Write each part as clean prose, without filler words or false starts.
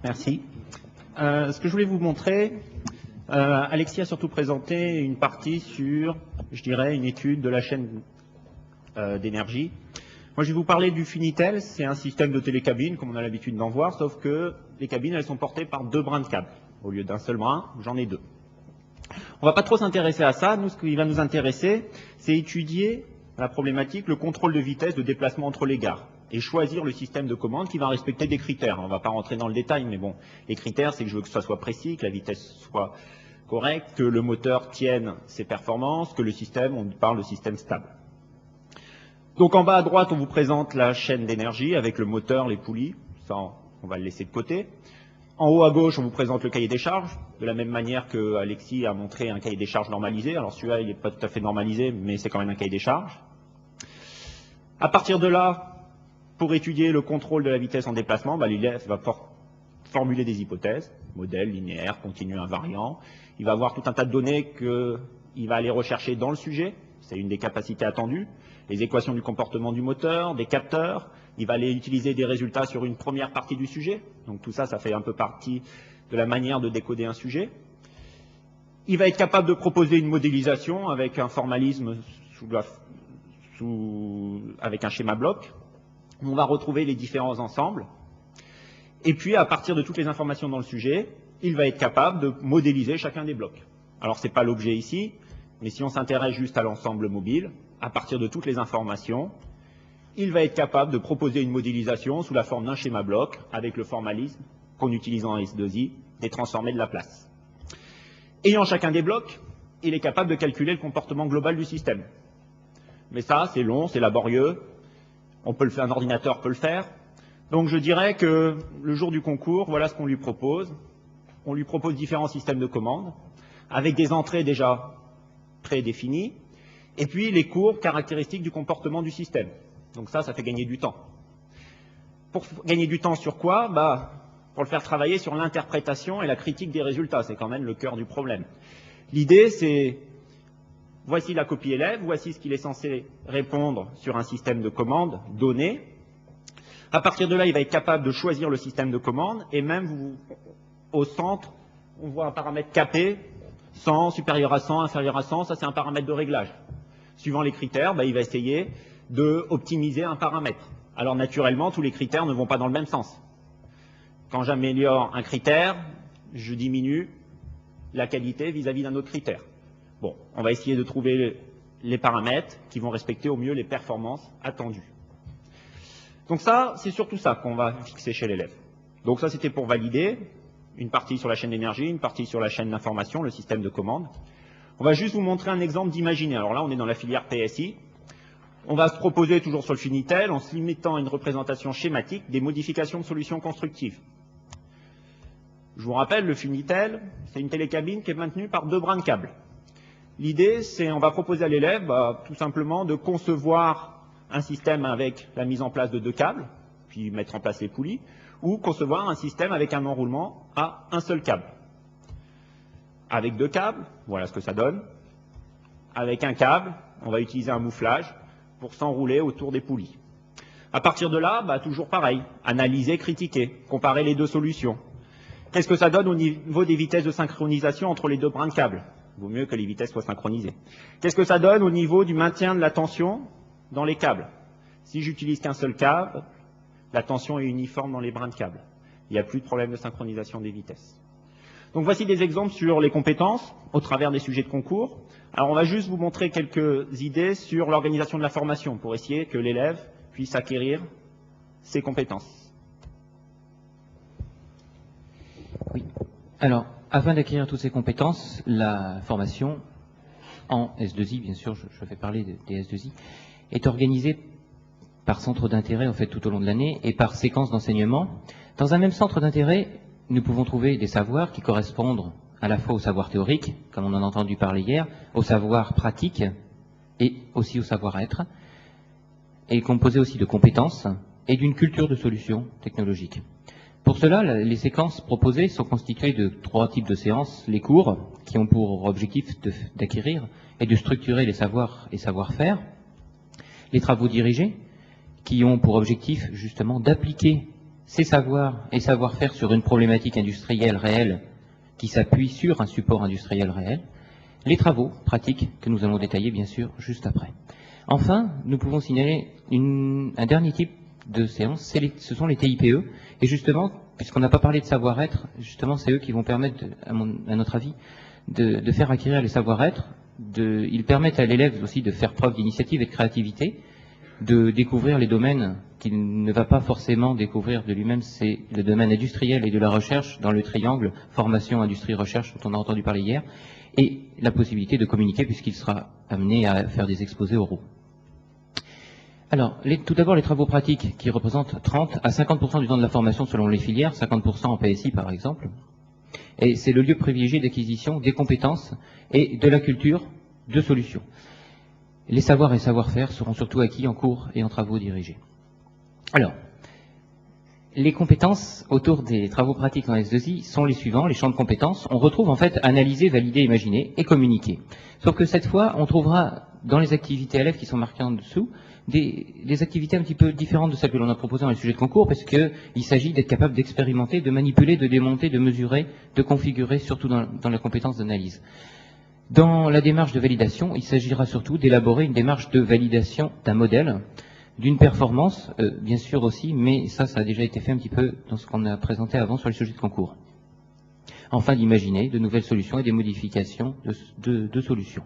Merci. Ce que je voulais vous montrer, Alexis a surtout présenté une partie sur, je dirais, une étude de la chaîne d'énergie. Moi, je vais vous parler du Finitel. C'est un système de télécabine, comme on a l'habitude d'en voir, sauf que les cabines, elles sont portées par 2 brins de câble. Au lieu d'un seul brin, j'en ai 2. On ne va pas trop s'intéresser à ça. Nous, ce qui va nous intéresser, c'est étudier la problématique, le contrôle de vitesse de déplacement entre les gares et choisir le système de commande qui va respecter des critères. On ne va pas rentrer dans le détail, mais bon, les critères, c'est que je veux que ça soit précis, que la vitesse soit correcte, que le moteur tienne ses performances, que le système, on parle de système stable. Donc en bas à droite, on vous présente la chaîne d'énergie avec le moteur, les poulies. Ça, on va le laisser de côté. En haut à gauche, on vous présente le cahier des charges, de la même manière que Alexis a montré un cahier des charges normalisé. Alors celui-là, il n'est pas tout à fait normalisé, mais c'est quand même un cahier des charges. À partir de là, pour étudier le contrôle de la vitesse en déplacement, l'élève va formuler des hypothèses, modèle, linéaire, continu, invariant. Il va avoir tout un tas de données qu'il va aller rechercher dans le sujet. C'est une des capacités attendues. Les équations du comportement du moteur, des capteurs. Il va aller utiliser des résultats sur une première partie du sujet. Donc tout ça, ça fait un peu partie de la manière de décoder un sujet. Il va être capable de proposer une modélisation avec un formalisme avec un schéma bloc. On va retrouver les différents ensembles. Et puis, à partir de toutes les informations dans le sujet, il va être capable de modéliser chacun des blocs. Alors, ce n'est pas l'objet ici, mais si on s'intéresse juste à l'ensemble mobile, à partir de toutes les informations, il va être capable de proposer une modélisation sous la forme d'un schéma bloc avec le formalisme qu'on utilise en S2I, des transformés de Laplace. Ayant chacun des blocs, il est capable de calculer le comportement global du système. Mais ça, c'est long, c'est laborieux. On peut le faire, un ordinateur peut le faire. Donc je dirais que le jour du concours, voilà ce qu'on lui propose. On lui propose différents systèmes de commande avec des entrées déjà prédéfinies et puis les courbes caractéristiques du comportement du système. Donc ça fait gagner du temps. Pour gagner du temps sur quoi? Pour le faire travailler sur l'interprétation et la critique des résultats. C'est quand même le cœur du problème. L'idée, c'est, voici la copie élève, voici ce qu'il est censé répondre sur un système de commande donné. À partir de là, il va être capable de choisir le système de commande et même au centre, on voit un paramètre capé, 100, supérieur à 100, inférieur à 100, ça c'est un paramètre de réglage. Suivant les critères, il va essayer d'optimiser un paramètre. Alors naturellement, tous les critères ne vont pas dans le même sens. Quand j'améliore un critère, je diminue la qualité vis-à-vis d'un autre critère. Bon, on va essayer de trouver les paramètres qui vont respecter au mieux les performances attendues. Donc ça, c'est surtout ça qu'on va fixer chez l'élève. Donc ça, c'était pour valider une partie sur la chaîne d'énergie, une partie sur la chaîne d'information, le système de commande. On va juste vous montrer un exemple d'imaginer. Alors là, on est dans la filière PSI. On va se proposer toujours sur le Finitel en se limitant à une représentation schématique des modifications de solutions constructives. Je vous rappelle, le Finitel, c'est une télécabine qui est maintenue par 2 brins de câble. L'idée, c'est on va proposer à l'élève tout simplement de concevoir un système avec la mise en place de 2 câbles, puis mettre en place les poulies, ou concevoir un système avec un enroulement à un seul câble. Avec 2 câbles, voilà ce que ça donne. Avec un câble, on va utiliser un mouflage pour s'enrouler autour des poulies. À partir de là, toujours pareil, analyser, critiquer, comparer les 2 solutions. Qu'est-ce que ça donne au niveau des vitesses de synchronisation entre les 2 brins de câble? Il vaut mieux que les vitesses soient synchronisées. Qu'est-ce que ça donne au niveau du maintien de la tension dans les câbles? Si j'utilise qu'un seul câble, la tension est uniforme dans les brins de câble. Il n'y a plus de problème de synchronisation des vitesses. Donc voici des exemples sur les compétences au travers des sujets de concours. Alors on va juste vous montrer quelques idées sur l'organisation de la formation pour essayer que l'élève puisse acquérir ses compétences. Oui. Alors, afin d'acquérir toutes ces compétences, la formation en S2I, bien sûr, je vais parler des S2I, est organisée par centre d'intérêt en fait tout au long de l'année et par séquence d'enseignement. Dans un même centre d'intérêt, nous pouvons trouver des savoirs qui correspondent à la fois au savoir théorique, comme on en a entendu parler hier, au savoir pratique et aussi au savoir-être, et composé aussi de compétences et d'une culture de solutions technologiques. Pour cela, les séquences proposées sont constituées de 3 types de séances. Les cours, qui ont pour objectif d'acquérir et de structurer les savoirs et savoir-faire. Les travaux dirigés, qui ont pour objectif justement d'appliquer ses savoirs et savoir-faire sur une problématique industrielle réelle qui s'appuie sur un support industriel réel, les travaux pratiques que nous allons détailler bien sûr juste après. Enfin, nous pouvons signaler un dernier type de séance, ce sont les TIPE, et justement, puisqu'on n'a pas parlé de savoir-être, justement c'est eux qui vont permettre, à notre avis, de faire acquérir les savoir-être, ils permettent à l'élève aussi de faire preuve d'initiative et de créativité, de découvrir les domaines qu'il ne va pas forcément découvrir de lui-même, c'est le domaine industriel et de la recherche dans le triangle formation, industrie, recherche dont on a entendu parler hier, et la possibilité de communiquer puisqu'il sera amené à faire des exposés oraux. Alors, tout d'abord les travaux pratiques qui représentent 30 à 50% du temps de la formation selon les filières, 50% en PSI par exemple, et c'est le lieu privilégié d'acquisition des compétences et de la culture de solutions. Les savoirs et savoir-faire seront surtout acquis en cours et en travaux dirigés. Alors, les compétences autour des travaux pratiques en S2I sont les suivants, les champs de compétences. On retrouve en fait analyser, valider, imaginer et communiquer. Sauf que cette fois, on trouvera dans les activités élèves qui sont marquées en dessous, des activités un petit peu différentes de celles que l'on a proposées dans les sujets de concours, parce qu'il s'agit d'être capable d'expérimenter, de manipuler, de démonter, de mesurer, de configurer, surtout dans la compétence d'analyse. Dans la démarche de validation, il s'agira surtout d'élaborer une démarche de validation d'un modèle, d'une performance, bien sûr aussi, mais ça a déjà été fait un petit peu dans ce qu'on a présenté avant sur les sujets de concours. Enfin, d'imaginer de nouvelles solutions et des modifications de solutions.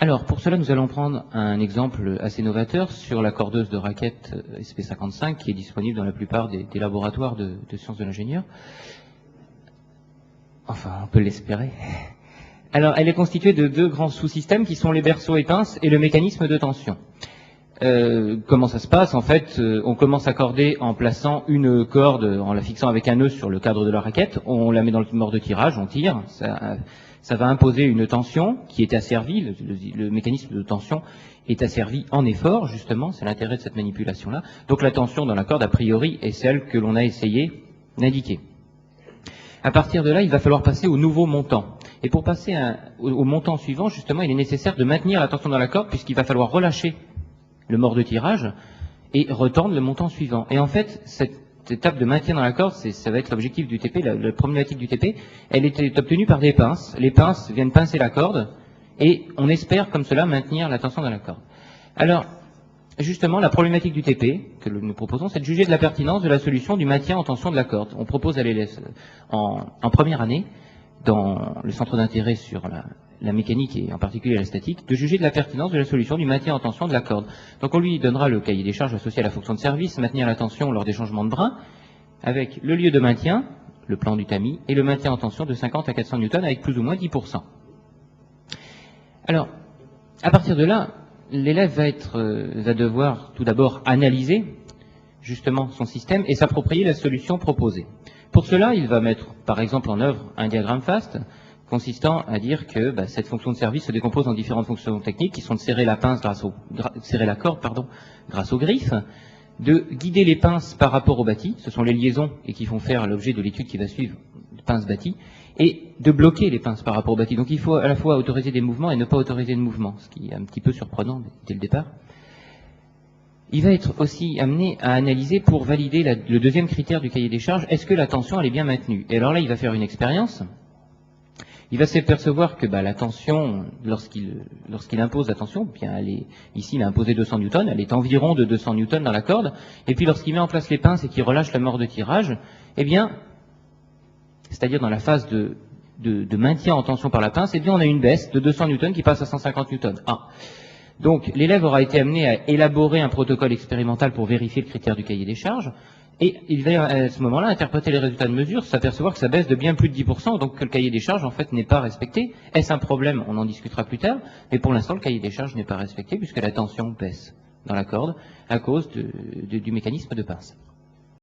Alors, pour cela, nous allons prendre un exemple assez novateur sur la cordeuse de raquette SP55 qui est disponible dans la plupart des laboratoires de sciences de l'ingénieur. Enfin, on peut l'espérer. Alors, elle est constituée de deux grands sous-systèmes qui sont les berceaux et pinces et le mécanisme de tension. Comment ça se passe? En fait, on commence à corder en plaçant une corde, en la fixant avec un nœud sur le cadre de la raquette, on la met dans le mort de tirage, on tire, ça va imposer une tension qui est asservie, le mécanisme de tension est asservi en effort, justement, c'est l'intérêt de cette manipulation-là. Donc la tension dans la corde, a priori, est celle que l'on a essayé d'indiquer. À partir de là, il va falloir passer au nouveau montant. Et pour passer au montant suivant, justement, il est nécessaire de maintenir la tension dans la corde, puisqu'il va falloir relâcher le mort de tirage et retendre le montant suivant. Et en fait, cette étape de maintien dans la corde, ça va être l'objectif du TP, la problématique du TP, elle est obtenue par des pinces. Les pinces viennent pincer la corde et on espère comme cela maintenir la tension dans la corde. Alors, justement, la problématique du TP que nous proposons, c'est de juger de la pertinence de la solution du maintien en tension de la corde. On propose à l'élève en première année, dans le centre d'intérêt sur la mécanique et en particulier la statique, de juger de la pertinence de la solution du maintien en tension de la corde. Donc on lui donnera le cahier des charges associé à la fonction de service, maintenir la tension lors des changements de brin, avec le lieu de maintien, le plan du tamis, et le maintien en tension de 50 à 400 newtons avec plus ou moins 10%. Alors, à partir de là, l'élève va devoir tout d'abord analyser justement son système et s'approprier la solution proposée. Pour cela, il va mettre par exemple en œuvre un diagramme FAST consistant à dire que cette fonction de service se décompose en différentes fonctions techniques qui sont de serrer la pince serrer la corde grâce aux griffes, de guider les pinces par rapport au bâti, ce sont les liaisons et qui vont faire l'objet de l'étude qui va suivre, pinces bâti, et de bloquer les pinces par rapport au bâti. Donc il faut à la fois autoriser des mouvements et ne pas autoriser de mouvements, ce qui est un petit peu surprenant dès le départ. Il va être aussi amené à analyser pour valider le deuxième critère du cahier des charges, est-ce que la tension elle est bien maintenue? Et alors là, il va faire une expérience. Il va s'apercevoir que la tension, lorsqu'il impose la tension, bien ici il a imposé 200 newtons, elle est environ de 200 newtons dans la corde, et puis lorsqu'il met en place les pinces et qu'il relâche la mort de tirage, eh bien, c'est-à-dire dans la phase de maintien en tension par la pince, eh bien on a une baisse de 200 newtons qui passe à 150 newtons. Donc l'élève aura été amené à élaborer un protocole expérimental pour vérifier le critère du cahier des charges, et il va à ce moment-là interpréter les résultats de mesure, s'apercevoir que ça baisse de bien plus de 10%, donc que le cahier des charges en fait n'est pas respecté. Est-ce un problème? On en discutera plus tard, mais pour l'instant le cahier des charges n'est pas respecté puisque la tension baisse dans la corde à cause du mécanisme de pince.